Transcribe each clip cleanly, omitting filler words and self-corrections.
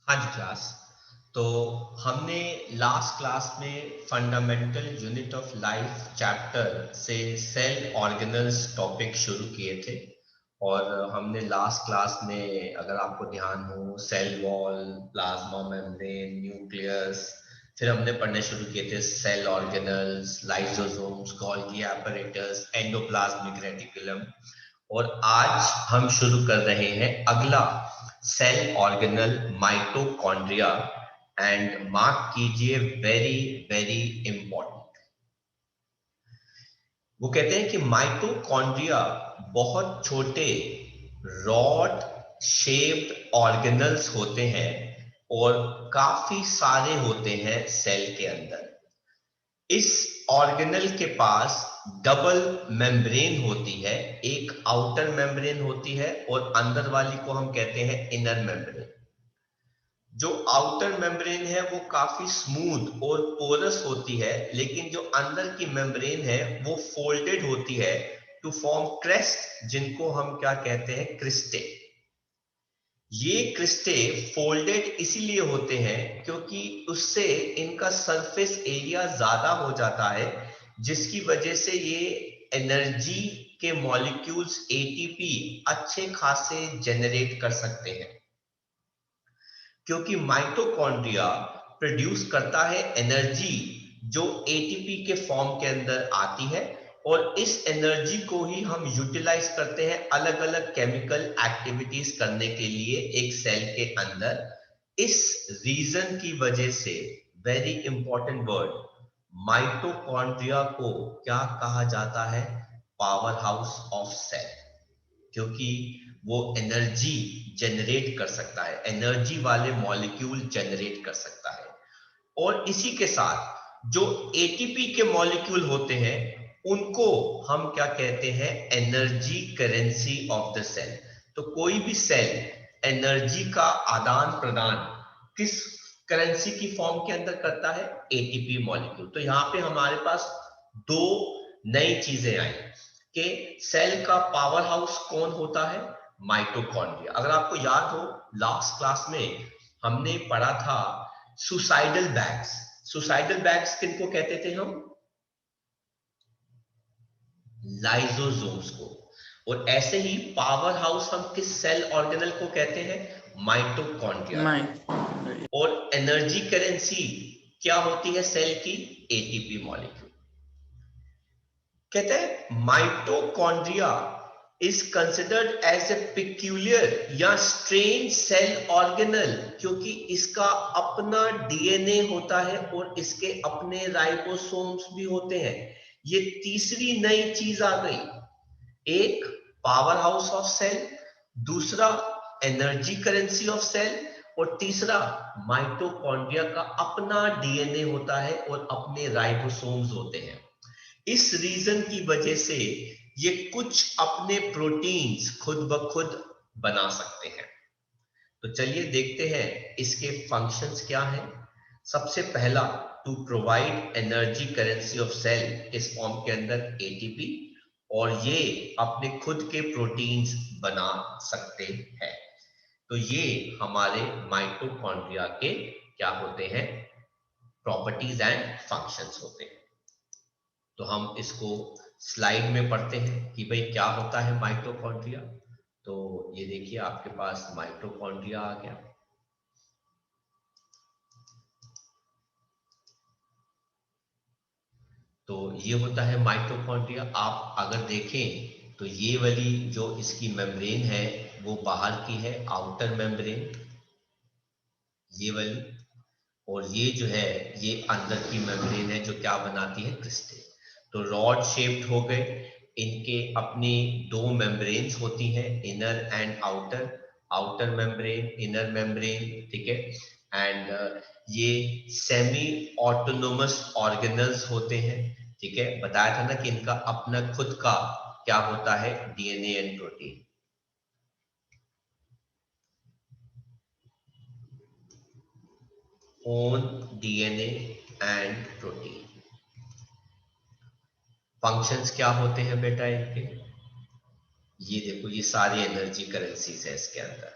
हाँ जी क्लास। तो हमने लास्ट क्लास में fundamental unit of life chapter से सेल ऑर्गेनल्स टॉपिक शुरू किए थे। और हमने लास्ट क्लास में, अगर आपको ध्यान हो, cell wall, plasma membrane, nucleus, फिर हमने पढ़ने शुरू किए थे cell organelles, lysosomes, Golgi apparatus, endoplasmic reticulum. और आज हम शुरू कर रहे हैं अगला cell organelle, mitochondria. And mark कीजिए, वेरी वेरी इंपॉर्टेंट। वो कहते हैं कि माइटोकॉन्ड्रिया बहुत छोटे रॉड शेप्ड ऑर्गेनल्स होते हैं और काफी सारे होते हैं सेल के अंदर। इस ऑर्गेनल के पास डबल मेम्ब्रेन होती है, एक आउटर मेम्ब्रेन होती है और अंदर वाली को हम कहते हैं इनर मेम्ब्रेन। जो आउटर मेम्ब्रेन है वो काफी स्मूथ और पोरस होती है, लेकिन जो अंदर की मेम्ब्रेन है वो फोल्डेड होती है टू फॉर्म क्रेस्ट, जिनको हम क्या कहते हैं, क्रिस्टे। ये क्रिस्टे फोल्डेड इसीलिए होते हैं क्योंकि उससे इनका सरफेस एरिया ज्यादा हो जाता है, जिसकी वजह से ये एनर्जी के मॉलिक्यूल्स एटीपी अच्छे खासे जनरेट कर सकते हैं। क्योंकि माइटोकॉन्ड्रिया प्रोड्यूस करता है एनर्जी जो एटीपी के फॉर्म के अंदर आती है, और इस एनर्जी को ही हम यूटिलाइज करते हैं अलग अलग केमिकल एक्टिविटीज करने के लिए एक सेल के अंदर। इस रीजन की वजह से, वेरी इंपॉर्टेंट वर्ड, माइटोकॉन्ड्रिया को क्या कहा जाता है? Power house of cell. क्योंकि वो एनर्जी जनरेट कर सकता है, एनर्जी वाले मॉलिक्यूल जनरेट कर सकता है। और इसी के साथ जो एटीपी के मॉलिक्यूल होते हैं उनको हम क्या कहते हैं? Energy currency of the cell. तो कोई भी सेल एनर्जी का आदान प्रदान किस करेंसी की फॉर्म के अंदर करता है? ATP molecule. तो यहां पे हमारे पास दो नई चीजें आई कि सेल का पावर हाउस कौन होता है? माइटोकॉन्ड्रिया। अगर आपको याद हो, लास्ट क्लास में हमने पढ़ा था सुसाइडल बैग्स। सुसाइडल बैग्स किनको कहते थे हम? लाइसोसोम्स को। और ऐसे ही पावर हाउस हम किस सेल ऑर्गेनल को कहते हैं? माइटोकॉन्ड्रिया को। माइटोकॉन्ड्रिया। और एनर्जी करेंसी क्या होती है सेल की? ATP molecule. कहते हैं mitochondria is considered as a peculiar या स्ट्रेंज सेल ऑर्गेनल, क्योंकि इसका अपना डीएनए होता है और इसके अपने राइबोसोम्स भी होते हैं। ये तीसरी नई चीज आ गई। एक, पावर हाउस ऑफ सेल; दूसरा, एनर्जी करेंसी ऑफ सेल; और तीसरा, माइटोकॉन्ड्रिया का अपना डीएनए होता है और अपने राइबोसोम्स होते हैं। इस रीजन की वजह से ये कुछ अपने प्रोटीन्स खुद ब खुद बना सकते हैं। तो चलिए देखते हैं इसके फंक्शंस क्या हैं। सबसे पहला, to provide energy currency of cell इस फॉर्म के अंदर एटीपी, और ये अपने खुद के प्रोटीन्स बना सकते हैं। तो ये हमारे माइटोकॉन्ड्रिया के क्या होते हैं? प्रॉपर्टीज एंड फंक्शंस होते हैं। तो हम इसको स्लाइड में पढ़ते हैं कि भाई क्या होता है माइटोकॉन्ड्रिया। तो ये देखिए, आपके पास माइटोकॉन्ड्रिया आ गया। तो ये होता है माइटोकॉन्ड्रिया। आप अगर देखें तो ये वाली जो इसकी मेम्ब्रेन है वो बाहर की है, आउटर मेम्ब्रेन, ये वाली। और ये जो है, ये अंदर की मेम्ब्रेन है जो क्या बनाती है? क्रिस्टल। तो रॉड शेप्ड हो गए। इनके अपनी दो मेम्ब्रेन्स होती हैं, inner and outer. Outer membrane, inner membrane, ठीक है। एंड ये सेमी ऑटोनोमस ऑर्गेनल्स होते हैं, ठीक है। बताया था ना कि इनका अपना खुद का क्या होता है? DNA and protein. Own DNA and protein. Functions क्या होते हैं बेटा इनके? ये देखो, ये सारी एनर्जी करेंसीज है इसके अंदर।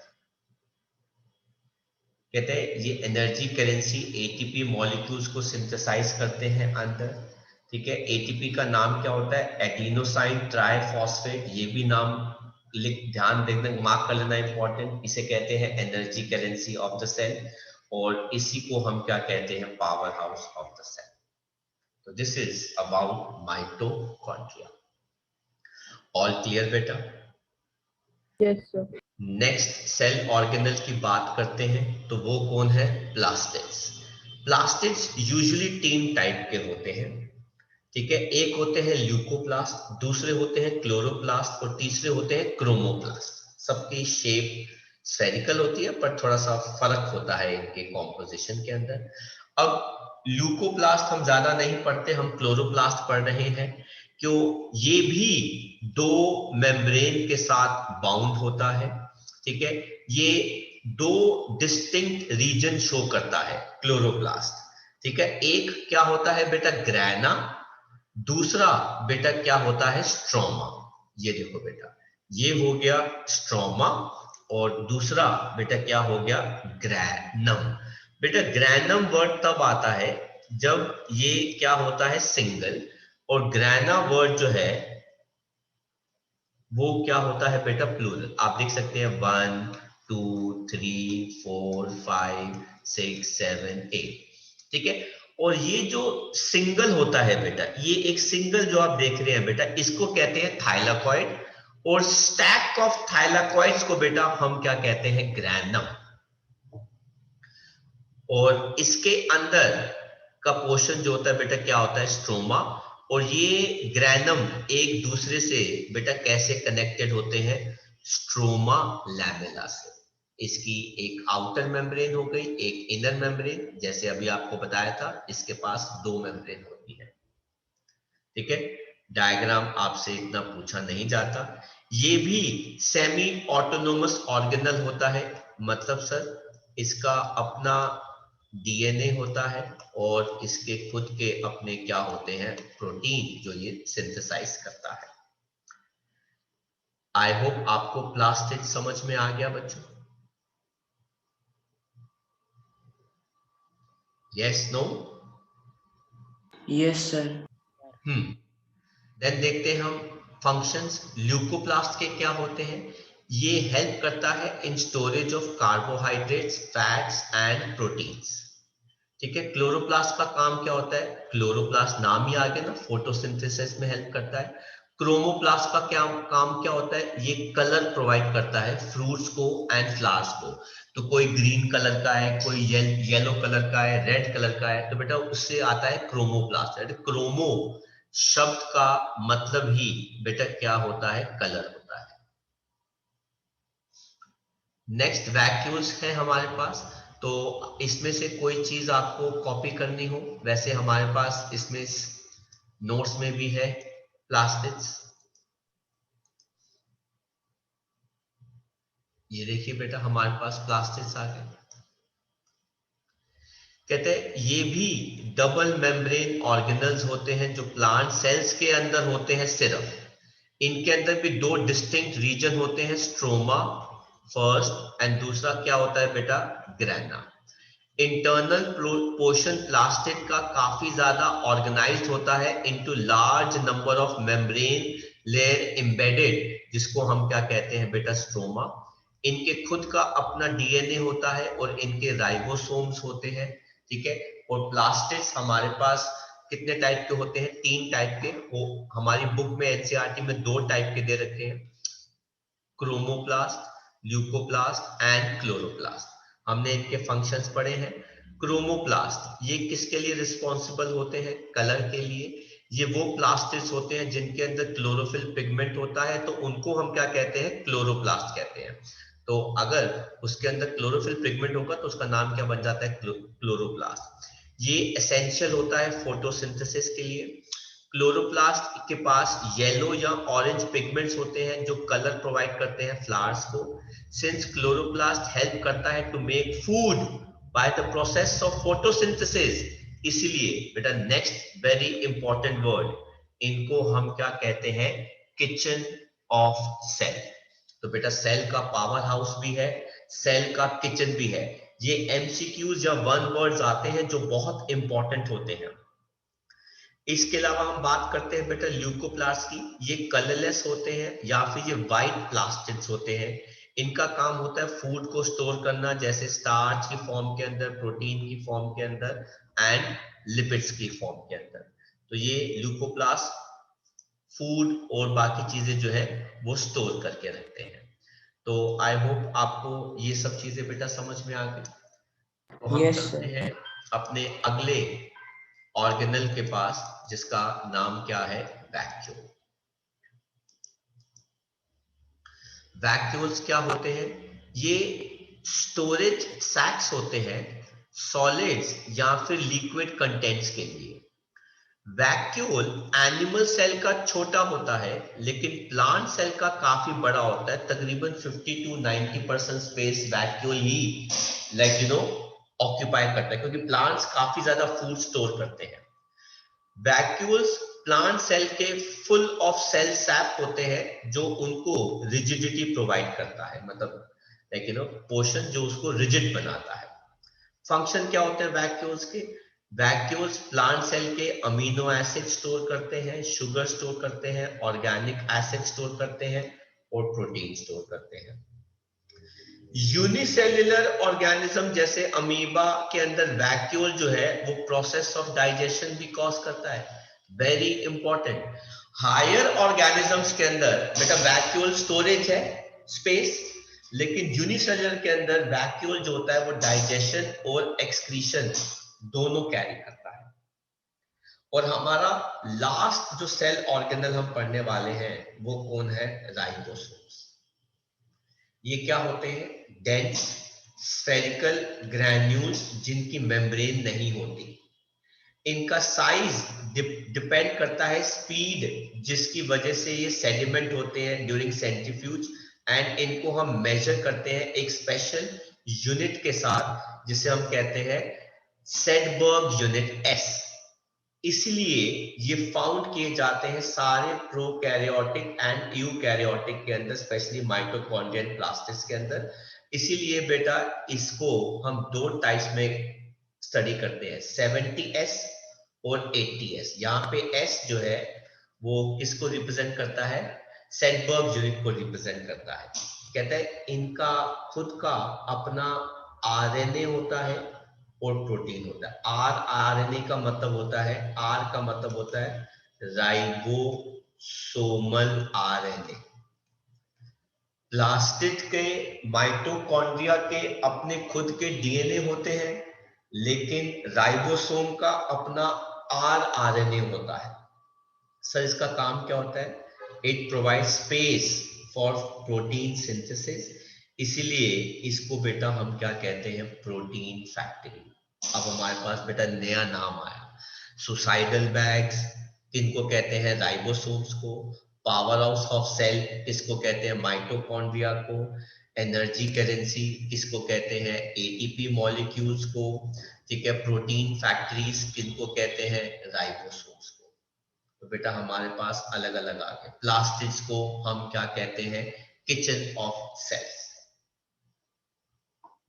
कहते हैं ये एनर्जी करेंसी एटीपी मॉलिक्यूल्स को सिंथेसाइज करते हैं अंदर, ठीक है। एटीपी का नाम क्या होता है, एडिनोसाइन ट्राइफॉस्फेट, ये भी नाम ध्यान देना, मार्क कर लेना इंपॉर्टेंट। इसे कहते हैं energy currency of the cell, और इसी को हम क्या कहते हैं, power house of the cell. तो this is about mitochondria. All clear बेटा? Yes sir. Next cell organelle की बात करते हैं, तो वो कौन है, प्लास्टिड्स। प्लास्टिड्स यूजुअली 3 टाइप के होते हैं, ठीक है। एक होते हैं ल्यूकोप्लास्ट, दूसरे होते हैं क्लोरोप्लास्ट, और तीसरे होते हैं क्रोमोप्लास्ट। सबकी शेप स्फेरिकल होती है, पर थोड़ा सा फर्क होता है इनके कॉम्पोजिशन के अंदर। अब ल्यूकोप्लास्ट हम ज्यादा नहीं पढ़ते, हम क्लोरोप्लास्ट पढ़ रहे हैं, क्यों, ये भी 2 मेम्ब्रेन के साथ बाउंड होता है, ठीक है। ये 2 डिस्टिंक्ट रीजन शो करता है क्लोरोप्लास्ट, ठीक है। एक क्या होता है बेटा, ग्रैना, दूसरा बेटा क्या होता है, स्ट्रोमा। ये देखो बेटा, ये हो गया स्ट्रोमा, और दूसरा बेटा क्या हो गया, ग्रैनम। बेटा ग्रैनम वर्ड तब आता है जब ये क्या होता है, सिंगल, और ग्रैना वर्ड जो है वो क्या होता है बेटा, प्लूरल। आप देख सकते हैं 1 2 3 4 5 6 7 8, ठीक है। और ये जो सिंगल होता है बेटा, ये एक सिंगल जो आप देख रहे हैं बेटा, इसको कहते हैं थाइलाकॉइड, और स्टैक ऑफ थाइलाकॉइड्स को बेटा हम क्या कहते हैं, ग्रैनम। और इसके अंदर का पोर्शन जो होता है बेटा क्या होता है, स्ट्रोमा। और ये ग्रैनम एक दूसरे से बेटा कैसे कनेक्टेड होते हैं, स्ट्रोमा लैमेला से। इसकी एक आउटर मेम्ब्रेन हो गई, एक इनर मेम्ब्रेन, जैसे अभी आपको बताया था, इसके पास 2 मेम्ब्रेन होती है, ठीक है। डायग्राम आपसे इतना पूछा नहीं जाता। ये भी सेमी ऑटोनोमस ऑर्गेनल होता है, मतलब सर इसका अपना डीएनए होता है, और इसके खुद के अपने क्या होते हैं, प्रोटीन, जो ये सिंथेसाइज करता है। आई होप आपको प्लास्टिड समझ में आ गया बच्चों। Yes, no? Yes sir. Then देखते हैं हम फंक्शंस। ल्यूकोप्लास्ट के क्या होते हैं, ये हेल्प करता है इन storage of carbohydrates, fats and proteins, ठीक है। क्लोरोप्लास्ट का काम क्या होता है, क्लोरोप्लास्ट नाम ही आ गया ना, फोटोसिंथेसिस में हेल्प करता है। क्रोमोप्लास्ट का क्या काम क्या होता है, ये कलर प्रोवाइड करता है फ्रूट्स को एंड फ्लावर्स को। तो कोई ग्रीन कलर का है, कोई येलो कलर का है, रेड कलर का है, तो बेटा उससे आता है क्रोमोप्लास्ट। क्रोमो शब्द का मतलब ही बेटा क्या होता है, कलर होता है। नेक्स्ट वैक्यूल्स है हमारे पास, तो इसमें से कोई चीज आपको कॉपी करनी हो, वैसे हमारे पास इसमें नोट्स में भी है प्लास्टिक्स। ये देखिए बेटा हमारे पास प्लास्टिक्स आ गए। कहते हैं ये भी डबल मेम्ब्रेन ऑर्गेनल्स होते हैं, जो प्लांट सेल्स के अंदर होते हैं सिर्फ। इनके अंदर भी 2 डिस्टिंक्ट रीजन होते हैं, स्ट्रोमा फर्स्ट, एंड दूसरा क्या होता है बेटा, ग्रैना। इंटरनल पोर्शन प्लास्टिड का काफी ज्यादा ऑर्गेनाइज्ड होता है into large number of membrane layer embedded, जिसको हम क्या कहते हैं बेटा, स्ट्रोमा। इनके खुद का अपना डीएनए होता है, और इनके राइबोसोम्स होते हैं, ठीक है। और प्लास्टिड्स हमारे पास कितने टाइप के होते हैं, 3 टाइप के। वो हमारी बुक में एनसीईआरटी में 2 टाइप के दे रखे हैं, क्रोमोप्लास्ट, ल्यूकोप्लास्ट एंड क्लोरोप्लास्ट। हमने इनके फंक्शंस पढ़े हैं। क्रोमोप्लास्ट ये किसके लिए रिस्पॉन्सिबल होते हैं, कलर के लिए। ये वो प्लास्टिड्स होते हैं जिनके अंदर क्लोरोफिल पिगमेंट होता है, तो उनको हम क्या कहते हैं, क्लोरोप्लास्ट कहते हैं। तो अगर उसके अंदर क्लोरोफिल पिगमेंट होगा तो उसका नाम क्या बन जाता है, क्लोरोप्लास्ट। ये एसेंशियल होता है फोटोसिंथेसिस के लिए। क्लोरोप्लास्ट के पास येलो या ऑरेंज पिगमेंट्स होते हैं जो कलर प्रोवाइड करते हैं फ्लावर्स को। सिंस क्लोरोप्लास्ट हेल्प करता है to make food by the process of photosynthesis, इसलिए बेटा नेक्स्ट वेरी इंपॉर्टेंट वर्ड, इनको हम क्या कहते हैं, किचन ऑफ सेल। तो बेटा सेल का पावर हाउस भी है, सेल का किचन भी है। ये एमसीक्यूज या वन वर्ड्स आते हैं जो बहुत इंपॉर्टेंट होते हैं। इसके अलावा हम बात करते हैं बेटा ल्यूकोप्लास्ट की। ये कलरलेस होते हैं या फिर ये वाइट प्लास्टिड्स होते हैं। इनका काम होता है फूड को स्टोर करना, जैसे स्टार्च की फॉर्म के अंदर, प्रोटीन की फॉर्म के अंदर एंड लिपिड्स की फॉर्म के अंदर। तो ये ल्यूकोप्लास्ट फूड और बाकी चीजें जो है वो स्टोर करके रखते हैं। तो आई होप आपको ये सब चीजें बेटा समझ में आ गई। तो हम यस चलते सर। हैं अपने अगले ऑर्गेनल के पास, जिसका नाम क्या है, वैक्यूल। वैक्यूल्स क्या होते हैं? ये स्टोरेज सैक्स होते हैं सॉलिड्स या फिर लिक्विड कंटेंट्स के लिए। वैक्यूल एनिमल सेल का छोटा होता है, लेकिन प्लांट सेल का काफी बड़ा होता है। तकरीबन 50 to 90% space vacuole he occupy करता है, क्योंकि प्लांट्स काफी ज्यादा फूड स्टोर करते हैं। वैक्यूल्स प्लांट सेल के फुल ऑफ सेल सैप होते हैं, जो उनको रिजिडिटी प्रोवाइड करता है, मतलब पोर्शन जो उसको रिजिड बनाता है। फंक्शन क्या होते हैं वैक्यूल्स के? वैक्यूल्स प्लांट सेल के अमीनो एसिड स्टोर करते हैं, शुगर स्टोर करते हैं, ऑर्गेनिक एसिड स्टोर करते हैं और प्रोटीन स्टोर करते हैं। यूनिसेल्युलर ऑर्गेनिज्म जैसे अमीबा के अंदर वैक्यूल जो है वो प्रोसेस ऑफ डाइजेशन भी कॉज करता है। Very important. हायर ऑर्गेनिजम्स के अंदर बेटा वैक्यूल स्टोरेज है, स्पेस, लेकिन यूनिसेल्युलर के अंदर वैक्यूल जो होता है वो डाइजेशन और एक्सक्रीशन दोनों कैरी करता है। और हमारा लास्ट जो सेल ऑर्गेनल हम पढ़ने वाले हैं वो कौन है? राइबोसोम्स। ये क्या होते हैं? डेंस स्फेरिकल ग्रैन्यूल्स जिनकी मेम्ब्रेन नहीं होती। इनका साइज डिपेंड करता है स्पीड जिसकी वजह से ये सेडिमेंट होते हैं ड्यूरिंग सेंट्रीफ्यूज, एंड इनको हम मेजर करते हैं एक स्पेशल यूनिट के साथ जिसे हम कहते हैं सेडबर्ग यूनिट एस। इसलिए ये फाउंड किए जाते हैं सारे प्रोकैरियोटिक एंड यूकैरियोटिक के अंदर, स्पेशली माइटोकॉन्ड्रिया एंड प्लास्टिड्स के अंदर। इसीलिए बेटा इसको हम दो टाइप्स में स्टडी करते हैं, 70S और 80S। यहाँ पे S जो है वो किसको रिप्रेजेंट करता है? सेडबर्ग यूनिट को रिप्रेजेंट करता है। कहता है इनका खुद का अपना आरएनए होता है और प्रोटीन होता है। आरएनए का मतलब होता है, आर का मतलब होता है राइबोसोमल आरएनए। प्लास्टिड के माइटोकॉन्ड्रिया के अपने खुद के डीएनए होते हैं, लेकिन राइबोसोम का अपना आरएनए होता है। सर इसका काम क्या होता है? It provide space for protein synthesis, इसीलिए इसको बेटा हम क्या कहते हैं? Protein factory. अब हमारे पास बेटा नया नाम आया, सुसाइडल बैग्स किनको कहते हैं? राइबोसोम्स को। पावर हाउस ऑफ सेल किसको कहते हैं? माइटोकॉन्ड्रिया को। एनर्जी करेंसी किसको कहते हैं? एटीपी मॉलिक्यूल्स को। ठीक है, प्रोटीन फैक्ट्रीज किनको कहते हैं? राइबोसोम्स को। तो बेटा हमारे पास अलग अलग आ गए। प्लास्टिड्स को हम क्या कहते हैं? Kitchen of cells.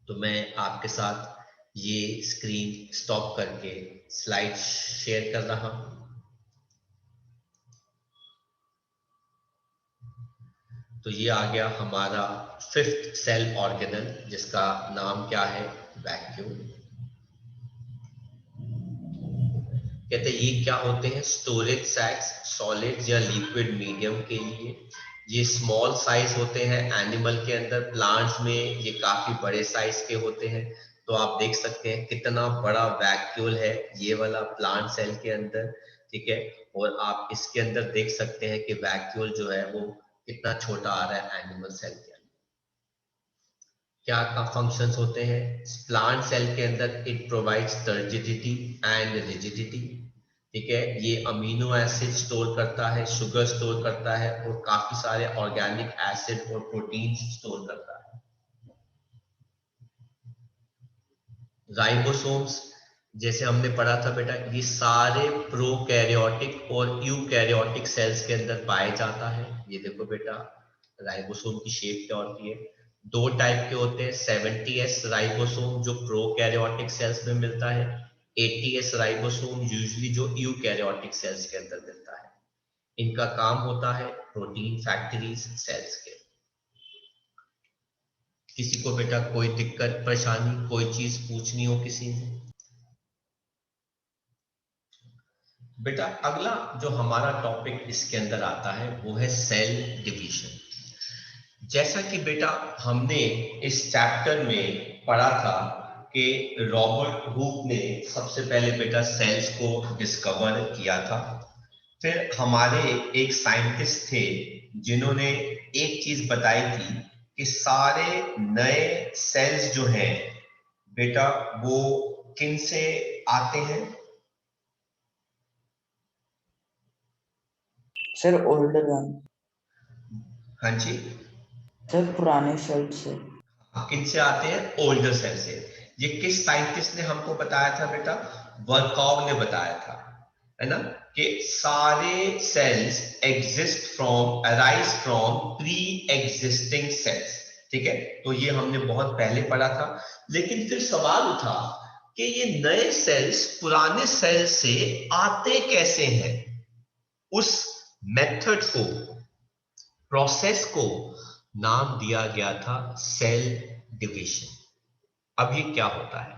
तो मैं आपके साथ ये स्क्रीन स्टॉप करके स्लाइड शेयर कर रहा हूं। तो ये आ गया हमारा 5th सेल ऑर्गेनल, जिसका नाम क्या है? वैक्यूल। कहते हैं ये क्या होते हैं? स्टोरेज सैक्स, सॉलिड या लिक्विड मीडियम के लिए। ये स्मॉल साइज होते हैं एनिमल के अंदर, प्लांट्स में ये काफी बड़े साइज के होते हैं। तो आप देख सकते हैं कितना बड़ा वैक्यूल है ये वाला प्लांट सेल के अंदर। ठीक है, और आप इसके अंदर देख सकते हैं कि वैक्यूल जो है वो कितना छोटा आ रहा है एनिमल सेल के अंदर। क्या का फंक्शंस होते हैं? प्लांट सेल के अंदर it provides turgidity and rigidity. ठीक है, ये अमीनो एसिड स्टोर करता है, शुगर स्टोर करता है और काफी सारे ऑर्गेनिक एसिड और प्रोटीन स्टोर करता है। राइबोसोम्स जैसे हमने पढ़ा था बेटा, ये सारे प्रोकैरियोटिक और यूकैरियोटिक सेल्स के अंदर पाया जाता है। ये देखो बेटा राइबोसोम की शेप क्या होती है? दो टाइप के होते हैं, 70S राइबोसोम जो प्रोकैरियोटिक सेल्स में मिलता है, 80S राइबोसोम यूजुअली जो यूकैरियोटिक सेल्स के अंदर मिलता है। इनका काम होता है प्रोटीन फैक्ट्रीज सेल्स के। किसी को बेटा कोई दिक्कत परेशानी, कोई चीज पूछनी हो किसी ने? बेटा अगला जो हमारा टॉपिक इसके अंदर आता है वो है सेल डिवीजन। जैसा कि बेटा हमने इस चैप्टर में पढ़ा था कि रॉबर्ट हुक ने सबसे पहले बेटा सेल्स को डिस्कवर किया था। फिर हमारे एक साइंटिस्ट थे जिन्होंने एक चीज बताई थी कि सारे नए सेल्स जो हैं बेटा वो किन से आते हैं? Sir older one. हाँ जी, सर पुराने सेल से। किन से आते हैं? ओल्डर सेल से। ये किस साइंटिस्ट ने हमको बताया था बेटा? वर्कॉव ने बताया था, है ना, कि सारे cells exist from arise from pre existing cells. ठीक है, तो ये हमने बहुत पहले पढ़ा था। लेकिन फिर सवाल उठा कि ये नए सेल्स पुराने सेल्स से आते कैसे हैं? उस मेथड को, प्रोसेस को नाम दिया गया था सेल डिवीजन। अब ये क्या होता है?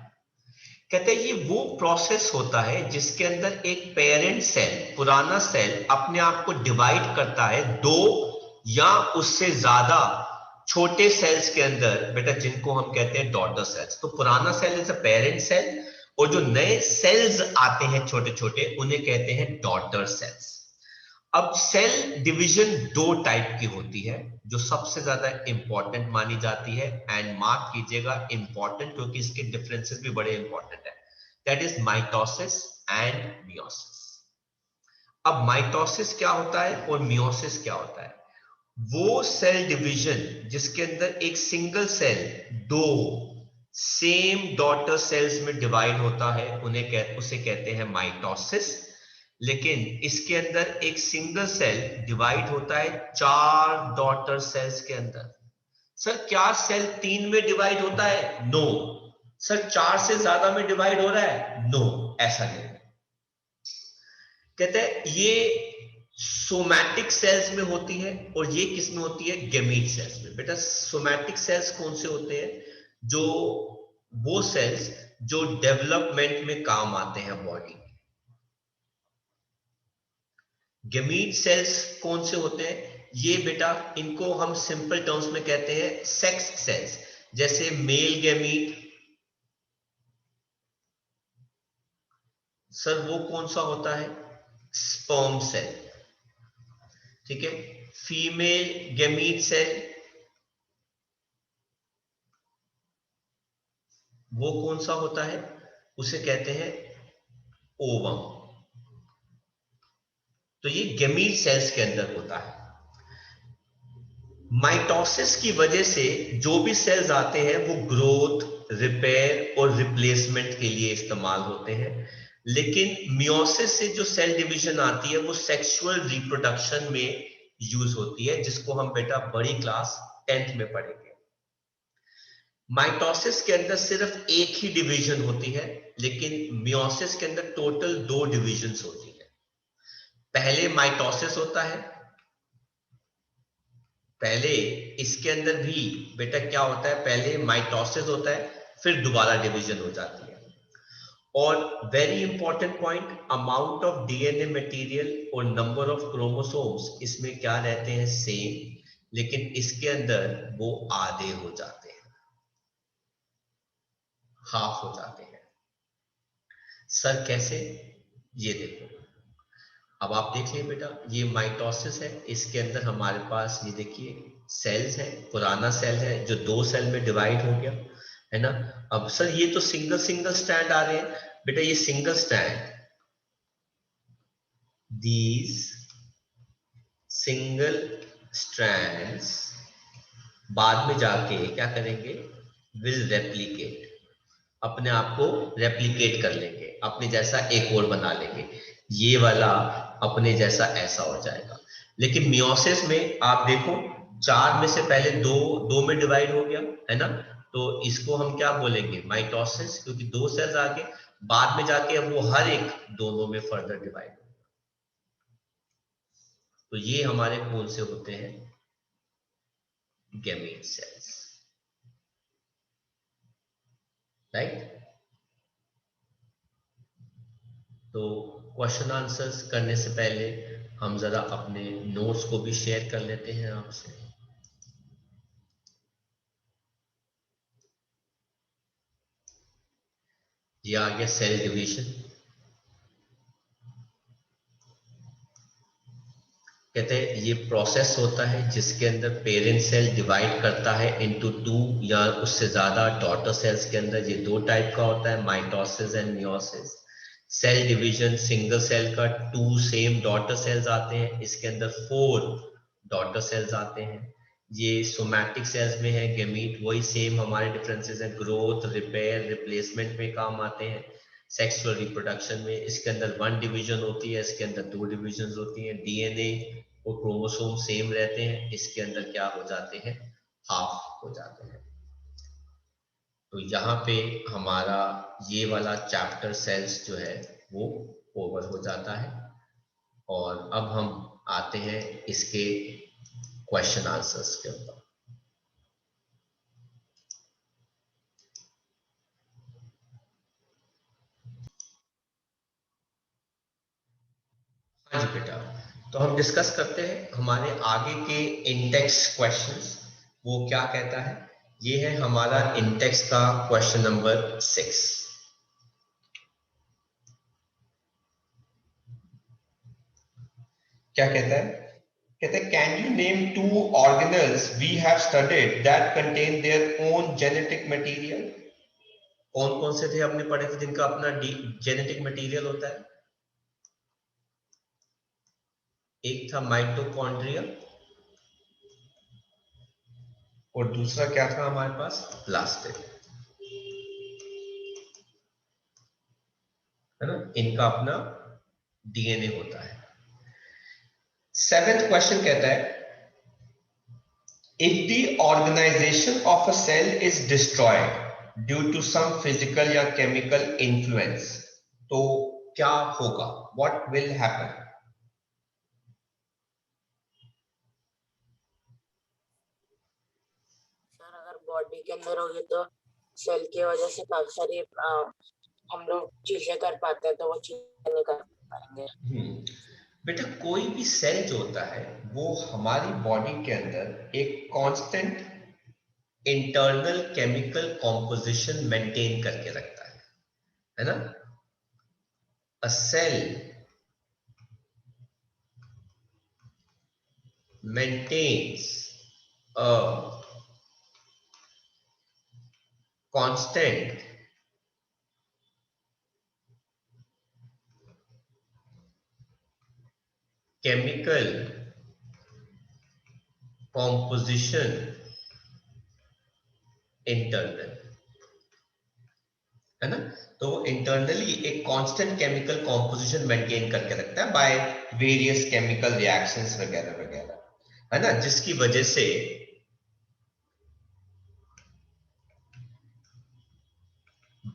कहते हैं ये वो प्रोसेस होता है जिसके अंदर एक पेरेंट सेल, पुराना सेल अपने आप को डिवाइड करता है दो या उससे ज्यादा छोटे सेल्स के अंदर बेटा, जिनको हम कहते हैं डॉटर सेल्स। तो पुराना cell is a parent cell और जो नए सेल्स आते हैं छोटे छोटे उन्हें कहते हैं डॉटर सेल्स। अब सेल डिवीजन दो टाइप की होती है जो सबसे ज्यादा इंपॉर्टेंट मानी जाती है, एंड मार्क कीजिएगा इंपॉर्टेंट क्योंकि इसके डिफरेंसेस भी बड़े इंपॉर्टेंट है। That is mitosis and meiosis. अब माइटोसिस क्या होता है और मियोसिस क्या होता है? वो सेल डिवीजन जिसके अंदर एक सिंगल सेल दो सेम डॉटर सेल्स में डिवाइड होता है उसे कहते हैं माइटोसिस। लेकिन इसके अंदर एक सिंगल सेल डिवाइड होता है चार डॉटर सेल्स के अंदर। सर क्या सेल तीन में डिवाइड होता है? नो। सर चार से ज्यादा में डिवाइड हो रहा है? नो, ऐसा नहीं। कहते हैं ये सोमैटिक सेल्स में होती है और ये किस में होती है? गैमीट सेल्स में। बेटा सोमैटिक सेल्स कौन से होते हैं? जो वो सेल्स जो डेवलपमेंट में काम आते हैं बॉडी। गैमीट सेल्स कौन से होते हैं? ये बेटा इनको हम सिंपल टर्म्स में कहते हैं सेक्स सेल्स। जैसे मेल गैमीट, सर वो कौन सा होता है? Sperm cell. ठीक है, फीमेल गैमीट सेल वो कौन सा होता है? उसे कहते हैं ओवम। तो ये गैमीट सेल्स के अंदर होता है। माइटोसिस की वजह से जो भी सेल्स आते हैं वो ग्रोथ, रिपेयर और रिप्लेसमेंट के लिए इस्तेमाल होते हैं। लेकिन मियोसिस से जो सेल डिवीजन आती है वो सेक्सुअल रिप्रोडक्शन में यूज होती है, जिसको हम बेटा बड़ी क्लास 10th में पढ़ेंगे। माइटोसिस के अंदर सिर्फ एक ही डिवीजन होती है, लेकिन मियोसिस के अंदर टोटल दो डिविजन्स होती है। पहले माइटोसिस होता है, पहले इसके अंदर भी बेटा क्या होता है? पहले माइटोसिस होता है, फिर दोबारा डिवीजन हो जाती है। और very important point, amount of DNA material और नंबर ऑफ क्रोमोसोम्स इसमें क्या रहते हैं? सेम, लेकिन इसके अंदर वो आधे हो जाते हैं, हाफ हो जाते हैं। सर कैसे? ये देखो, अब आप देख लिए बेटा, ये माइटोसिस है, इसके अंदर हमारे पास ये देखिए सेल्स है, पुराना सेल है जो दो सेल में डिवाइड हो गया, है ना। अब सर ये तो सिंगल सिंगल स्ट्रैंड आ रहे हैं। बेटा ये single strand, these single strands बाद में जाके क्या करेंगे? विल रेप्लिकेट, अपने आप को रेप्लिकेट कर लेंगे, अपने जैसा एक और बना लेंगे। ये वाला अपने जैसा ऐसा हो जाएगा। लेकिन मियोसिस में आप देखो 4 में से पहले दो में डिवाइड हो गया है ना, तो इसको हम क्या बोलेंगे, माइटोसिस, क्योंकि 2 सेल्स आगे, बाद में जाके अब वो हर एक दोनों में फर्दर डिवाइड हो। तो ये हमारे कौन से होते हैं, गैमेट सेल्स, राइट। तो क्वेश्चन आंसर्स करने से पहले हम जरा अपने नोट्स को भी शेयर कर लेते हैं आपसे। ये आ गया सेल डिवीजन। कहते हैं ये प्रोसेस होता है जिसके अंदर पेरेंट सेल डिवाइड करता है इनटू 2 या उससे ज्यादा डॉटर सेल्स के अंदर। ये 2 टाइप का होता है, mitosis and meiosis. Cell division single cell का 2 सेम डॉटर सेल्स आते हैं, इसके अंदर 4 डॉटर सेल्स आते हैं। ये सोमैटिक सेल्स में है गैमीट, वही सेम हमारे डिफरेंसेस हैं, ग्रोथ, रिपेयर, रिप्लेसमेंट में काम आते हैं। सेक्सुअल रिप्रोडक्शन में इसके अंदर 1 डिवीजन होती है, इसके अंदर 2 डिवीजन होती हैं। डीएनए और क्रोमोसोम सेम रहते हैं, इसके अंदर क्या हो जाते हैं, हाफ हो जाते हैं। तो यहाँ पे हमारा ये वाला चैप्टर सेल्स जो है वो ओवर हो जाता है। और अब हम आते हैं इसके क्वेश्चन आंसर्स के ऊपर। हाँ जी बेटा, तो हम डिस्कस करते हैं हमारे आगे के इंडेक्स क्वेश्चंस। वो क्या कहता है, ये है हमारा इंडेक्स का क्वेश्चन नंबर 6। क्या कहता है, कहते हैं can you name 2 organelles we have studied that contain their own genetic material. कौन कौन से थे हमने पढ़े थे जिनका अपना जेनेटिक मटेरियल होता है। एक था माइटोकॉन्ड्रिया और दूसरा क्या था हमारे पास, प्लास्टिड, है ना, इनका अपना डीएनए होता है। 7th क्वेश्चन कहता है if the organization of a cell is destroyed due to some physical या chemical influence, तो क्या होगा, what will happen। सर अगर बॉडी के अंदर होगी तो सेल की वजह से काफी सारी हम लोग चीजें कर पाते हैं, तो वो चीजें नहीं कर पाएंगे। बेटा कोई भी सेल जो होता है वो हमारी बॉडी के अंदर एक constant internal chemical composition maintain करके रखता है ना। अ cell maintains a constant chemical composition internal, है ना। तो इंटरनली एक कांस्टेंट केमिकल कॉम्पोजिशन मेंटेन करके रखता है बाय वेरियस केमिकल रिएक्शंस वगैरह वगैरह, है ना, जिसकी वजह से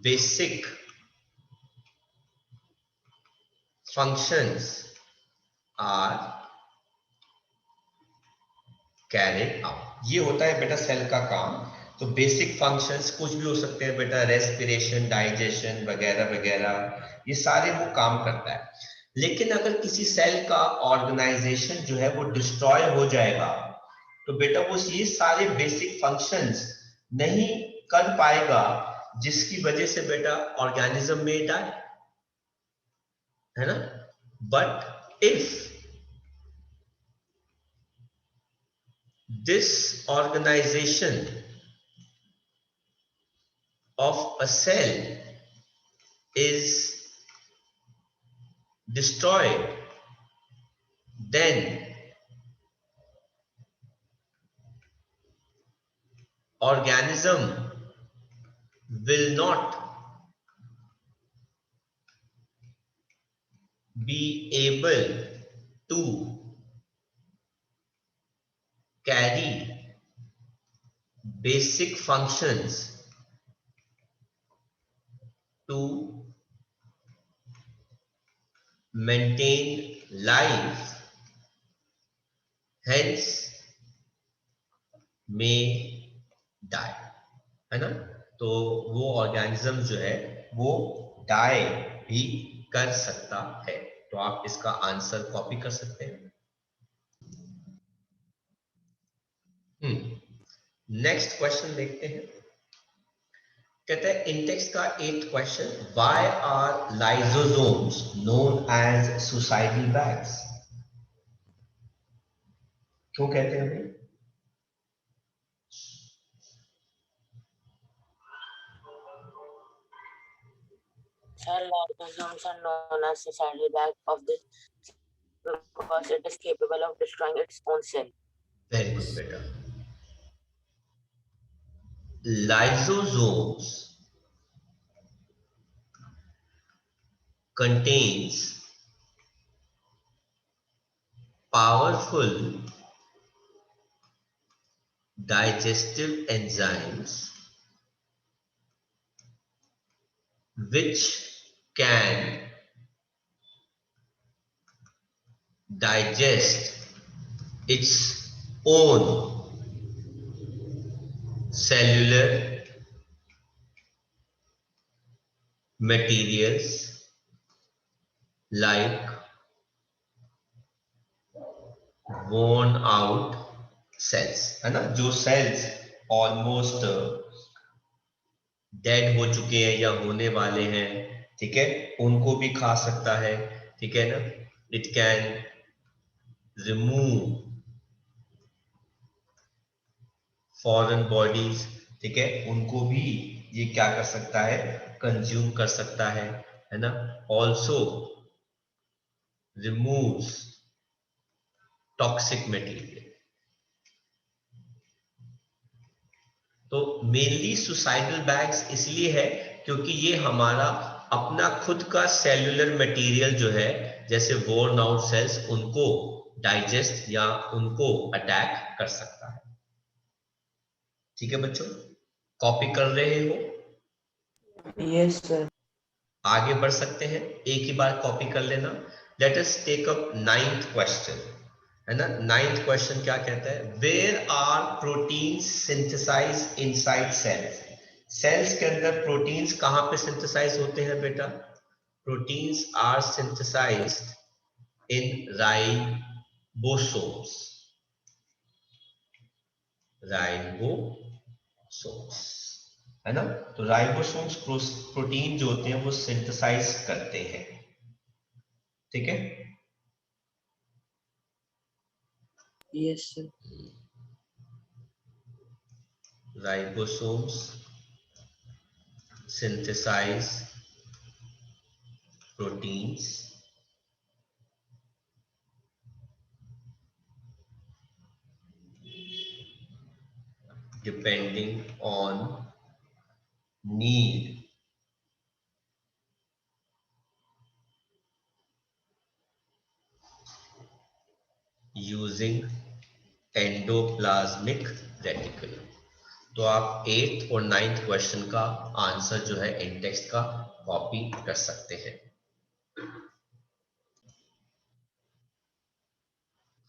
basic functions are carried out. ये होता है बेटा सेल का काम। तो बेसिक फंक्शंस कुछ भी हो सकते हैं बेटा, रेस्पिरेशन, डाइजेशन वगैरह वगैरह, ये सारे वो काम करता है। लेकिन अगर किसी सेल का ऑर्गेनाइजेशन जो है वो डिस्ट्रॉय हो जाएगा तो बेटा वो ये सारे बेसिक फंक्शंस नहीं कर पाएगा, जिसकी वजह से बेटा ऑर्गेनिज्म में डाई, है ना। But if this organization of a cell is destroyed, then organism will not be able to carry basic functions to maintain life, hence may die, है ना। तो वो ऑर्गेनिज्म जो है वो डाई भी कर सकता है। तो आप इसका आंसर कॉपी कर सकते हैं। नेक्स्ट क्वेश्चन देखते हैं। कहते हैं इन टेक्स्ट का 8th question, why are lysosomes known as suicidal bags? क्यों कहते हैं भाई? Sir, lysosomes are known as suicidal bag of the because it is capable of destroying its own cell. Very good बेटा। Lysosomes contains powerful digestive enzymes which can digest its own cellular materials like worn out cells, है ना। जो cells almost dead हो चुके हैं या होने वाले हैं, ठीक है, उनको भी खा सकता है, ठीक है ना। It can remove foreign bodies, ठीक है, उनको भी ये क्या कर सकता है, कंज्यूम कर सकता है ना। Also removes toxic material. तो मेनली सुसाइडल बैग्स इसलिए है क्योंकि ये हमारा अपना खुद का सेल्यूलर मटेरियल जो है, जैसे वोर्न आउट सेल्स, उनको डाइजेस्ट या उनको अटैक कर सकता है। ठीक है बच्चों, कॉपी कर रहे हो? Yes sir. आगे बढ़ सकते हैं, एक ही बार कॉपी कर लेना। Let us take up 9th question, है ना। 9th क्वेश्चन क्या कहता है, where are proteins synthesize inside cells? Cells के अंदर प्रोटीन्स कहां पे सिंथेसाइज होते हैं बेटा? Proteins are synthesized in ribosomes. Ribosomes, है ना। तो राइबोसोम्स प्रोटीन जो होते हैं वो सिंथेसाइज करते हैं, ठीक है। Yes sir. Ribosomes synthesize proteins depending on need using endoplasmic reticulum। तो आप 8th और 9th क्वेश्चन का आंसर जो है इन टेक्स्ट का कॉपी कर सकते हैं।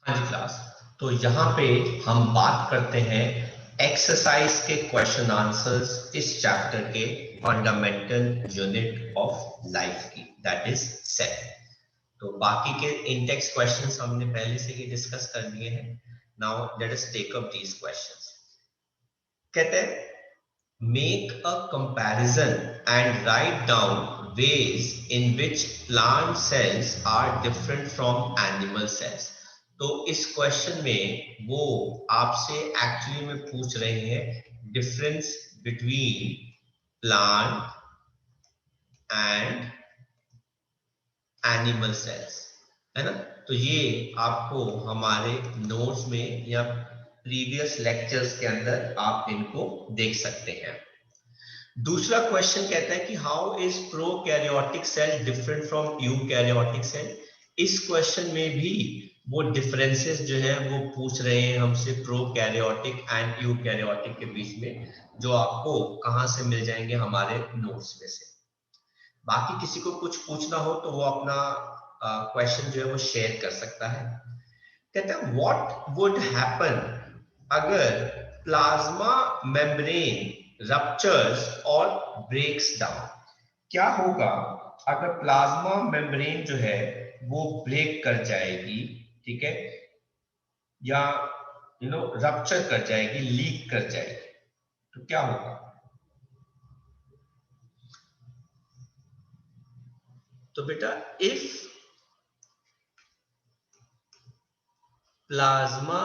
हाँ जी क्लास, तो यहाँ पे हम बात करते हैं एक्सरसाइज के क्वेश्चन आंसर्स इस चैप्टर के फंडामेंटल यूनिट ऑफ लाइफ की, दैट इज सेल। तो बाकी के इन टेक्स्ट क्वेश्चंस हमने पहले से ही डिस्कस कर लिए हैं। Now let us take up these questions. कहते हैं make a comparison and write down ways in which plant cells are different from animal cells। तो इस क्वेश्चन में वो आपसे एक्चुअली में पूछ रहे हैं difference between plant and animal cells, है ना। तो ये आपको हमारे नोट्स में या प्रीवियस लेक्चर्स के अंदर आप इनको देख सकते हैं। दूसरा क्वेश्चन कहता है कि how is prokaryotic cell different from eukaryotic cell. इस क्वेश्चन में भी वो डिफरेंसेस जो है वो पूछ रहे हैं हमसे प्रोकैरियोटिक एंड यूकैरियोटिक के बीच में, जो आपको कहां से मिल जाएंगे हमारे नोट्स में से। बाकी किसी को कुछ पूछना हो तो वो अपना क्वेश्चन जो है वो शेयर कर सकता है। कहते हैं व्हाट वुड हैपन अगर प्लाज्मा मेम्ब्रेन रप्चर्स और ब्रेक्स डाउन। क्या होगा अगर प्लाज्मा मेम्ब्रेन जो है वो ब्रेक कर जाएगी, ठीक है, या रप्चर कर जाएगी, लीक कर जाएगी, तो क्या होगा? तो बेटा if plasma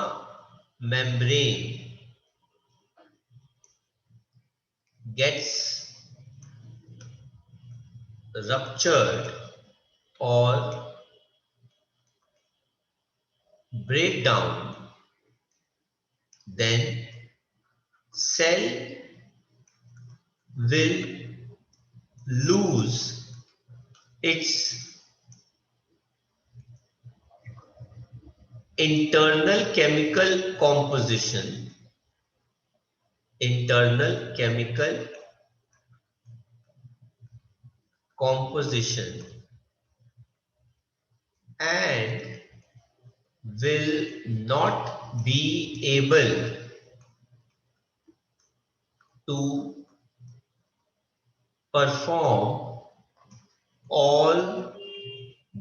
membrane gets ruptured or break down, then cell will lose its internal chemical composition, and will not be able to perform all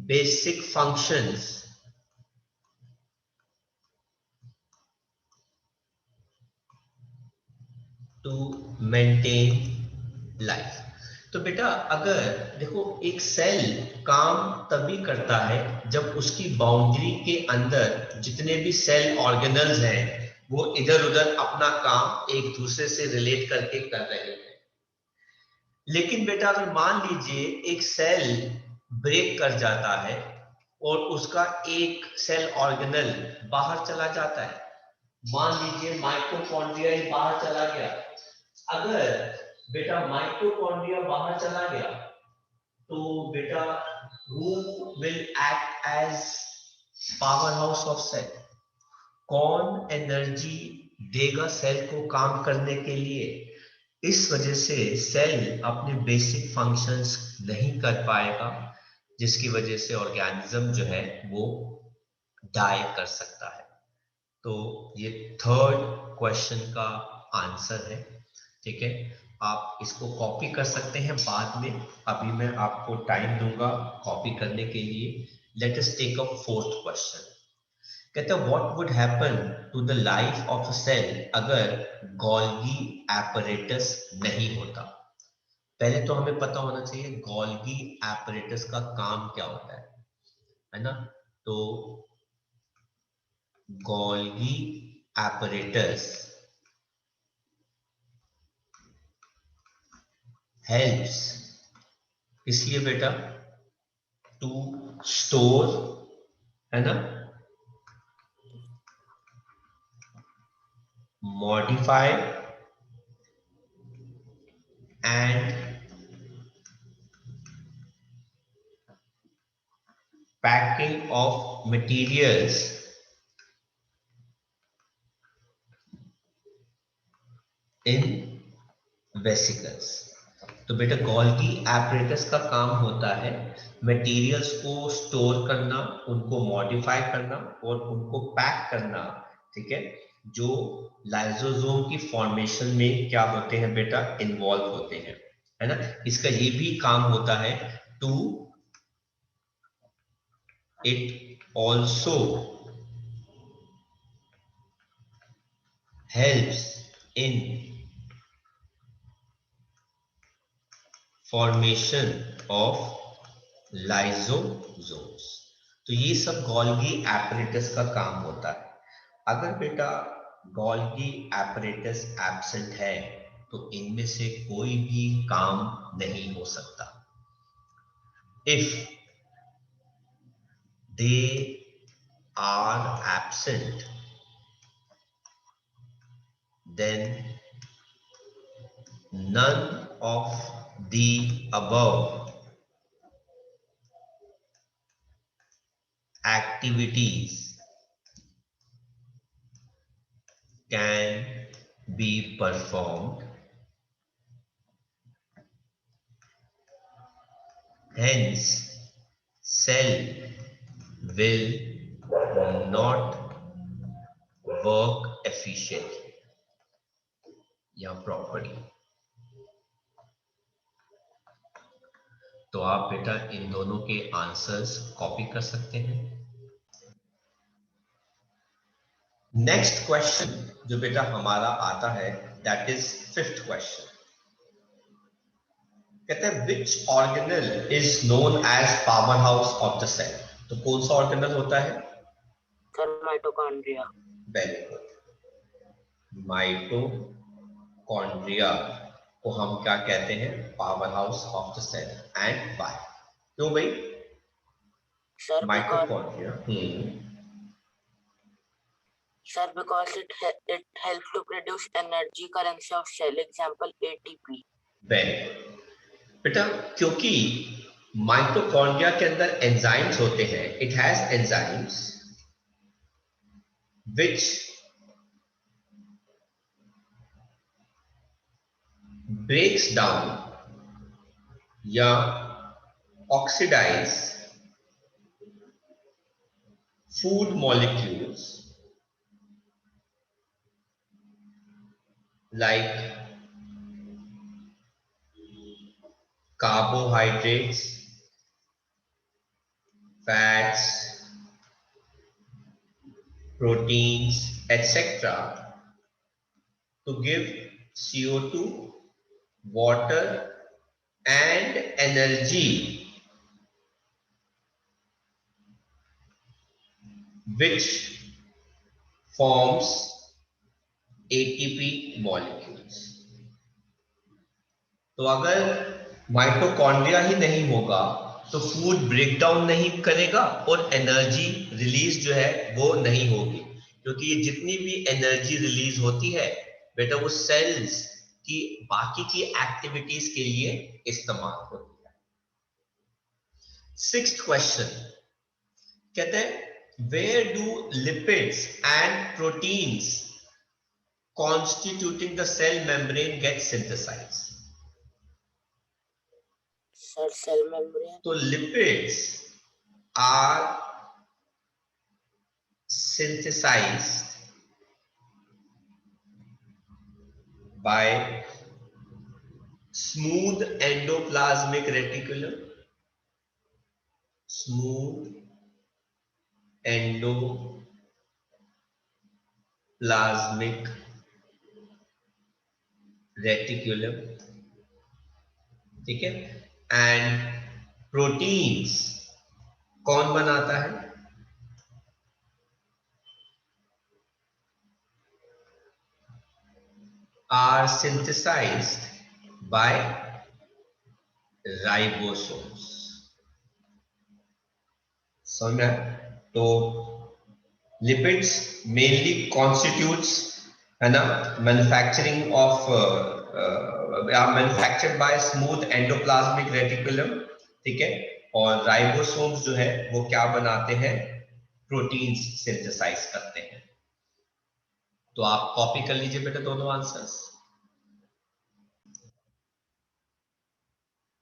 basic functions to maintain life। तो बेटा अगर देखो एक सेल काम तभी करता है जब उसकी बाउंड्री के अंदर जितने भी सेल ऑर्गेनल्स हैं वो इधर उधर अपना काम एक दूसरे से रिलेट करके कर रहे हैं। लेकिन बेटा अगर मान लीजिए एक सेल ब्रेक कर जाता है और उसका एक सेल ऑर्गेनल बाहर चला जाता है, मान लीजिए माइटोकॉन्ड्रिया ही बाहर चला गया। अगर बेटा माइटोकॉन्ड्रिया बाहर चला गया तो बेटा who will act as power house of cell? कौन एनर्जी देगा सेल को काम करने के लिए? इस वजह से सेल अपने बेसिक फंक्शंस नहीं कर पाएगा, जिसकी वजह से ऑर्गेनिज्म जो है वो डाई कर सकता है। तो ये थर्ड क्वेश्चन का आंसर है, ठीक है। आप इसको कॉपी कर सकते हैं बाद में, अभी मैं आपको टाइम दूंगा कॉपी करने के लिए। Let us take up fourth question. कहते हैं what would happen to the life of a cell अगर गोल्गी एपरेटस नहीं होता। पहले तो हमें पता होना चाहिए गोल्गी एपरेटस का काम क्या होता है ना। तो गोल्गी एपरेटस हेल्प्स, इसलिए बेटा टू स्टोर, है ना, modify and packing of materials in vesicles. तो बेटा गोल्गी एपरेटस का काम होता है मटेरियल्स को स्टोर करना, उनको मॉडिफाई करना और उनको पैक करना, ठीक है, जो लाइसोसोम की फॉर्मेशन में क्या होते हैं बेटा, इन्वॉल्व होते हैं, है ना। इसका ये भी काम होता है to it also helps in formation of lysosomes. तो ये सब गोल्गी एपरेटस का काम होता है। अगर बेटा गोल्गी एपरेटस एब्सेंट है तो इनमें से कोई भी काम नहीं हो सकता। If they are absent then none of the above activities can be performed, hence cell will not work efficiently या properly। तो आप बेटा इन दोनों के आंसर्स कॉपी कर सकते हैं। नेक्स्ट क्वेश्चन जो बेटा हमारा आता है दैट इज 5th क्वेश्चन। कहते हैं which organelle is known as power house of the cell. तो कौन सा ऑर्गेनल होता है? Sir mitochondria. Very good. Mitochondria को हम क्या कहते हैं? Power house of the cell. And why? क्यों भाई? Sir mitochondria Sir, because it helps to produce energy currency of cell, example ATP। Very good बेटा, क्योंकि माइटोकॉन्ड्रिया के अंदर एंजाइम्स होते हैं। It has enzymes which breaks down या oxidize food molecules like carbohydrates, fats, proteins, etc. to give CO2, water and energy, which forms ATP molecules। तो अगर mitochondria ही नहीं होगा तो फूड ब्रेक डाउन नहीं करेगा और एनर्जी रिलीज जो है वो नहीं होगी, क्योंकि ये जितनी भी एनर्जी रिलीज होती है बेटा वो सेल्स की बाकी की एक्टिविटीज के लिए इस्तेमाल होती है। 6th क्वेश्चन कहते हैं where do lipids and proteins constituting the cell membrane get synthesized. Sir cell membrane. तो lipids are synthesized by smooth endoplasmic reticulum, smooth endoplasmic reticulum, ठीक है। एंड प्रोटीन्स कौन बनाता है? are synthesized by ribosomes। समझ में? तो लिपिड्स मेनली कॉन्स्टिट्यूट्स है ना manufacturing of manufactured by smooth endoplasmic reticulum, ठीक है। और राइबोसोम्स जो है वो क्या बनाते हैं? प्रोटीन्स सिंथेसाइज करते हैं। तो आप कॉपी कर लीजिए बेटा दोनों आंसर्स।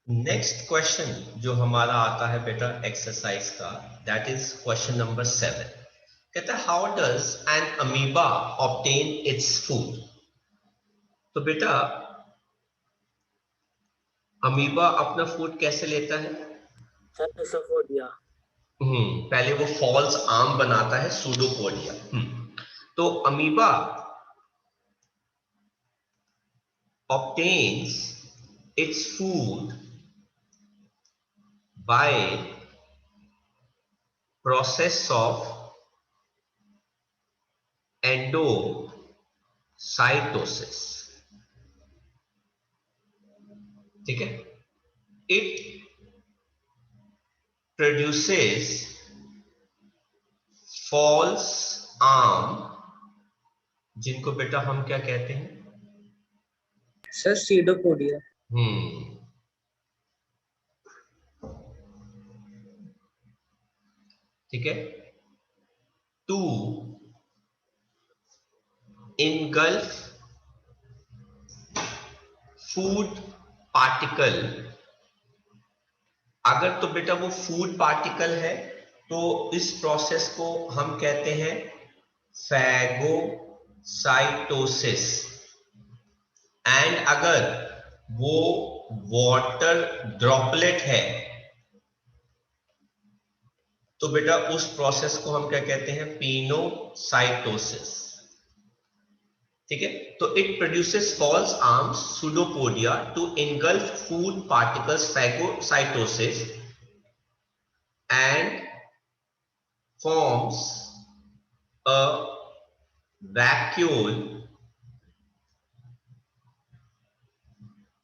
नेक्स्ट क्वेश्चन जो हमारा आता है बेटा एक्सरसाइज का दैट इज क्वेश्चन नंबर 7। कहता है how does N amoeba obtain its food. तो बेटा अमीबा अपना फूड कैसे लेता है? Sir pseudopodia. पहले वो फॉल्स आर्म बनाता है सूडोपोडिया। तो amoeba obtains its food by process of endocytosis, ठीक है। it produces false arm जिनको बेटा हम क्या कहते हैं? Sir pseudopodia. ठीक है, टू engulf फूड पार्टिकल। अगर तो बेटा वो फूड पार्टिकल है तो इस प्रोसेस को हम कहते हैं फैगोसाइटोसिस। एंड अगर वो वाटर ड्रॉपलेट है तो बेटा उस प्रोसेस को हम क्या कहते हैं, पिनोसाइटोसिस। ठीक है, तो it produces false arms pseudopodia to engulf food particles phagocytosis and forms a vacuole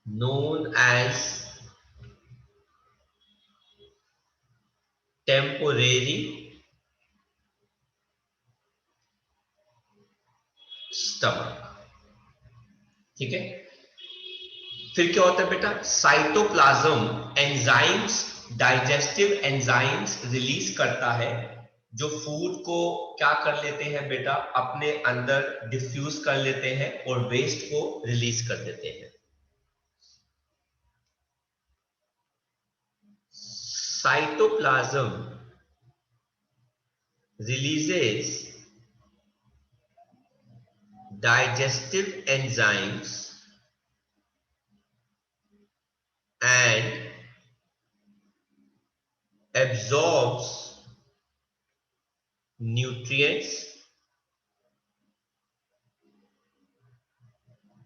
known as temporary stomach। ठीक है, फिर क्या होता है बेटा, cytoplasm enzymes, digestive enzymes release करता है जो फूड को क्या कर लेते हैं बेटा, अपने अंदर डिफ्यूज कर लेते हैं और वेस्ट को रिलीज कर देते हैं। Cytoplasm releases digestive enzymes and absorbs nutrients,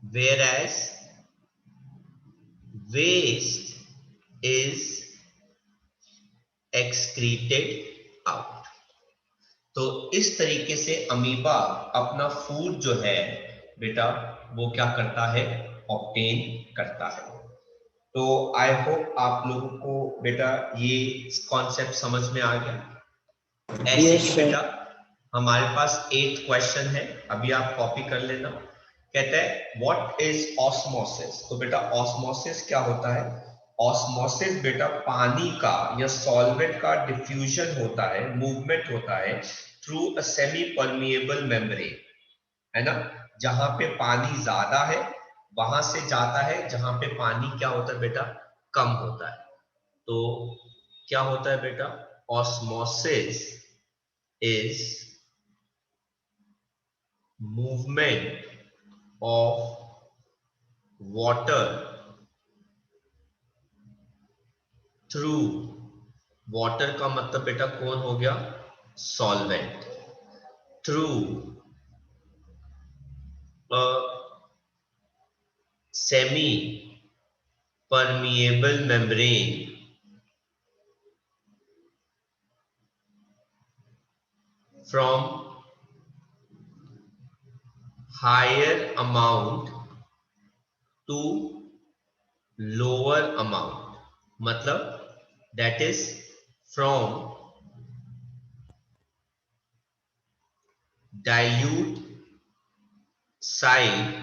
whereas waste is excreted out। तो इस तरीके से अमीबा अपना फूड जो है बेटा वो क्या करता है, ऑब्टेन करता है। तो आई होप आप लोगों को बेटा ये कॉन्सेप्ट समझ में आ गया। ऐसे Yes, ही sir. बेटा हमारे पास 8 क्वेश्चन है, अभी आप कॉपी कर लेना। कहता है व्हाट इज ऑस्मोसिस। तो बेटा ऑस्मोसिस क्या होता है, ऑस्मोसिस बेटा पानी का या सॉल्वेंट का डिफ्यूजन होता है, मूवमेंट होता है through a semi permeable membrane, है ना। जहां पे पानी ज्यादा है वहां से जाता है, जहां पे पानी क्या होता है बेटा, कम होता है। तो क्या होता है बेटा, osmosis is movement of water through, water का मतलब बेटा कौन हो गया, solvent, through a semi permeable membrane from higher amount to lower amount, मतलब that is from dilute side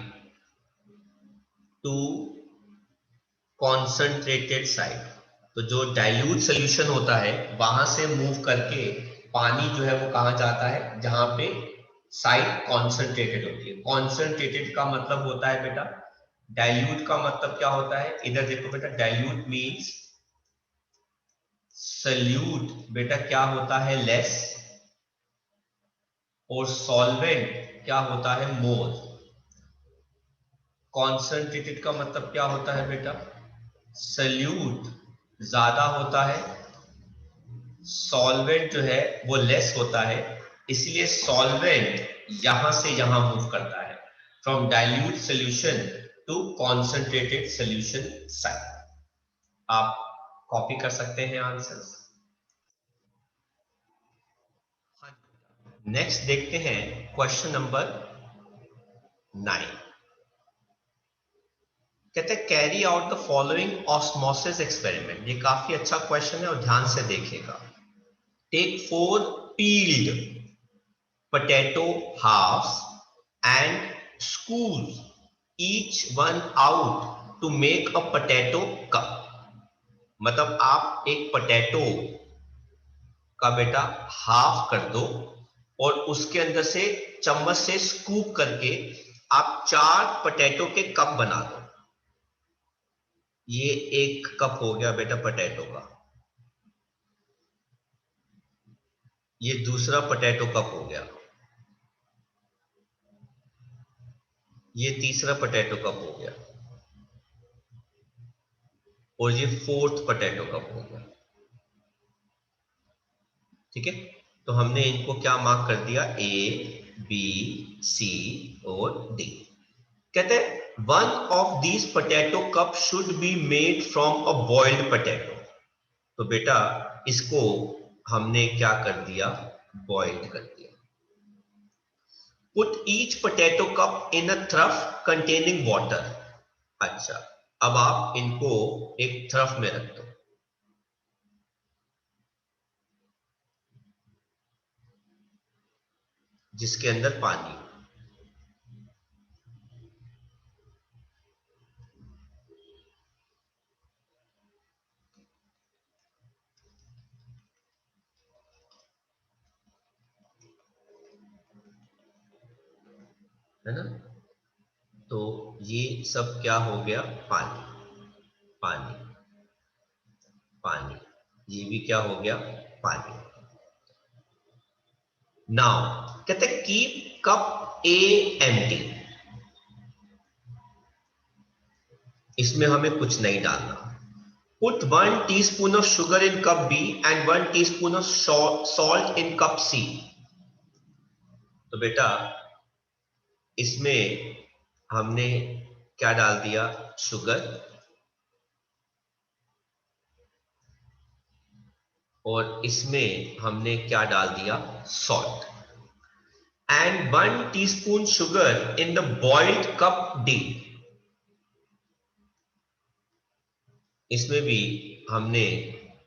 to concentrated side। तो जो डाइल्यूट सोल्यूशन होता है वहां से मूव करके पानी जो है वो कहां जाता है, जहां पे साइड कॉन्सेंट्रेटेड होती है। कॉन्सेंट्रेटेड का मतलब होता है बेटा, डाइल्यूट का मतलब क्या होता है, इधर देखो बेटा, डाइल्यूट मींस सल्यूट बेटा क्या होता है, लेस, और सॉल्वेंट क्या होता है, मोर। कॉन्सेंट्रेटेड का मतलब क्या होता है बेटा, सल्यूट ज्यादा होता है, सॉल्वेंट जो है वो लेस होता है, इसलिए सॉल्वेंट यहां से यहां मूव करता है, from dilute solution to concentrated solution side. आप कॉपी कर सकते हैं आंसर्स। नेक्स्ट देखते हैं क्वेश्चन नंबर 9। कहते हैं carry out the following osmosis experiment. ये काफी अच्छा क्वेश्चन है और ध्यान से देखिएगा। Take 4 peeled potato halves and squeeze each one out to make a potato cup। मतलब आप एक पोटैटो का बेटा हाफ कर दो और उसके अंदर से चम्मच से स्कूप करके आप 4 पोटैटो के कप बना दो। ये 1 कप हो गया बेटा पोटैटो का, ये दूसरा पोटैटो कप हो गया, ये तीसरा पोटैटो कप हो गया और ये 4th पोटैटो कप हो गया। ठीक है, तो हमने इनको क्या मार्क कर दिया, ए बी सी और डी। कहते हैं 1 of these potato cup should be made from a boiled potato. तो बेटा इसको हमने क्या कर दिया, बॉइल्ड कर दिया। पुट ईच पोटैटो कप इन अ थ्रफ कंटेनिंग वाटर। अच्छा, अब आप इनको एक थ्रफ में रख दो, जिसके अंदर पानी। है ना, तो ये सब क्या हो गया, पानी पानी पानी, ये भी क्या हो गया, पानी। नाउ कहते हैं कीप कप ए एम्प्टी। इसमें हमें कुछ नहीं डालना। Put 1 teaspoon of sugar in cup B and 1 teaspoon of salt in cup C. तो बेटा इसमें हमने क्या डाल दिया, शुगर, और इसमें हमने क्या डाल दिया, salt. And 1 teaspoon sugar in the boiled cup D. इसमें भी हमने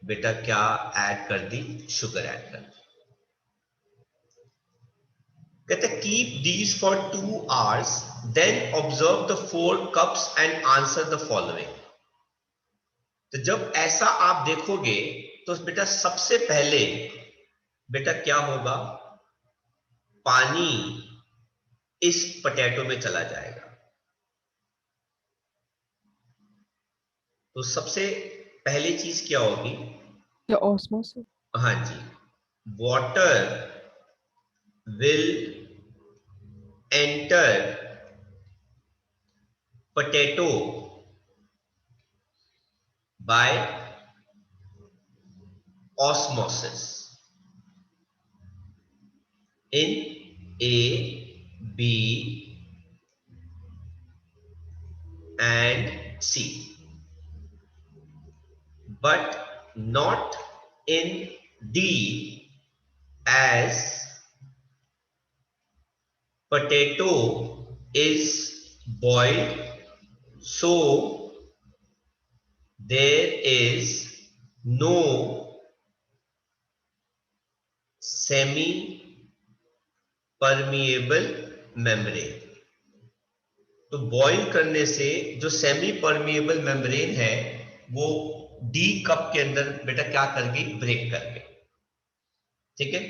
बेटा क्या ऐड कर दी, शुगर ऐड कर दी। कहते keep these for 2 hours, then observe the 4 cups and answer the following. तो जब ऐसा आप देखोगे तो बेटा सबसे पहले बेटा क्या होगा, पानी इस पोटैटो में चला जाएगा। तो सबसे पहली चीज क्या होगी, The osmosis. हाँ जी, water will enter potato by osmosis in A, B and C, but not in D, as potato is boiled, so there is no semi permeable membrane। तो बॉईल करने से जो सेमी परमिएबल मेम्ब्रेन है वो D cup के अंदर बेटा क्या कर गई, ब्रेक कर गई। ठीक है,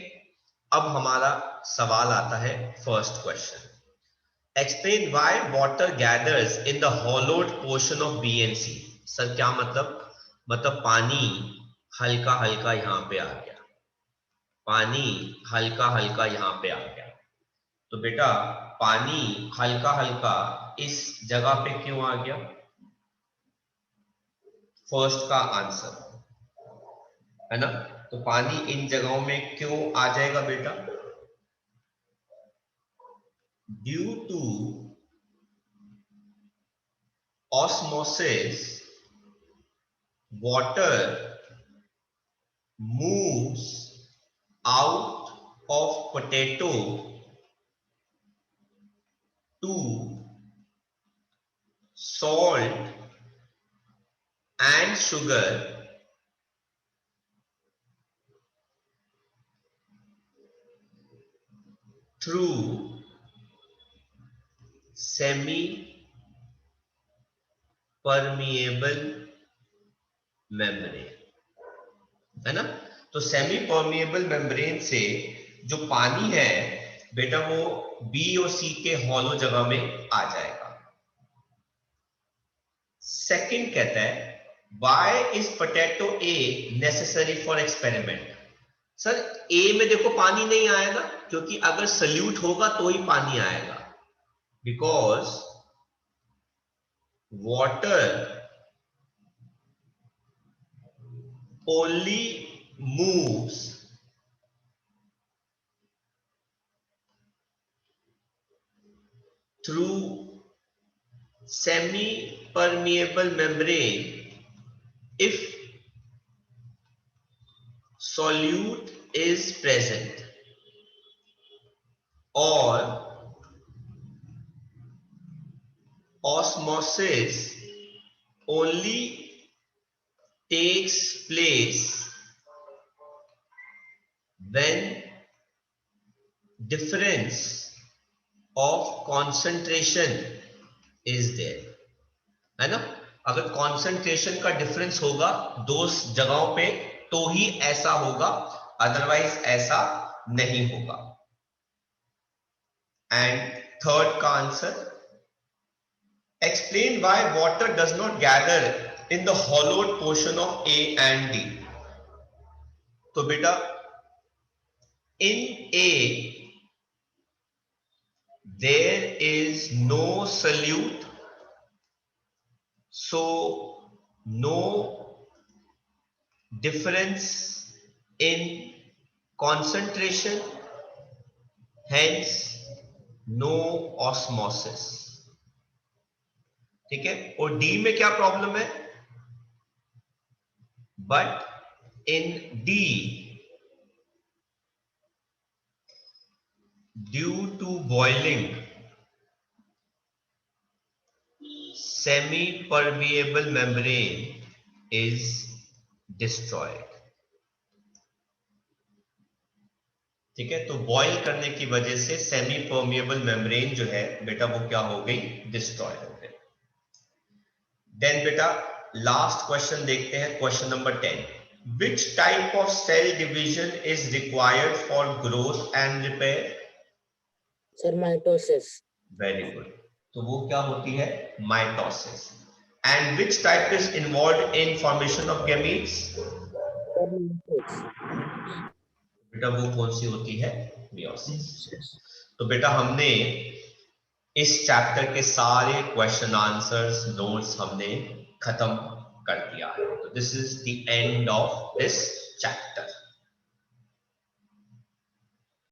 अब हमारा सवाल आता है, first question, explain why water gathers in the hollowed portion of B and C. Sir क्या मतलब पानी हल्का हल्का यहां पे आ गया, पानी हल्का हल्का यहां पे आ गया। तो बेटा पानी हल्का हल्का इस जगह पे क्यों आ गया, फर्स्ट का आंसर है ना। तो पानी इन जगहों में क्यों आ जाएगा बेटा, due to osmosis water moves out of potato to salt and sugar through semi permeable membrane, है ना। तो सेमी परमिएबल मेम्ब्रेन से जो पानी है बेटा वो बी और सी के हॉलो जगह में आ जाएगा। सेकंड कहता है Why is potato A necessary for experiment? Sir A में देखो पानी नहीं आएगा क्योंकि अगर सल्यूट होगा तो ही पानी आएगा, because water only moves through semi permeable membrane if solute is present or osmosis only takes place when difference of concentration is there, है ना। अगर कॉन्सेंट्रेशन का डिफरेंस होगा दो जगहों पे तो ही ऐसा होगा, अदरवाइज ऐसा नहीं होगा। एंड थर्ड का answer, explain why water does not gather in the hollowed portion of A and D. तो बेटा in A there is no solute, so no difference in concentration, hence no osmosis, ठीक है। और D में क्या problem है, but in D due to boiling semi-permeable membrane is destroyed, ठीक है। तो बॉयल करने की वजह से सेमी परमिएबल मेम्ब्रेन जो है बेटा वो क्या हो गई, डिस्ट्रॉय हो गई। देन बेटा लास्ट क्वेश्चन देखते हैं, question number 10, which type of cell division is required for growth and repair? Sir mitosis. Very good, तो वो क्या होती है, mitosis. And which type is involve in formation of gametes? बेटा वो कौन सी होती है, मियोसिस। तो बेटा हमने इस चैप्टर के सारे क्वेश्चन आंसर्स नोट्स हमने खत्म कर दिया है। तो this is the end of this chapter.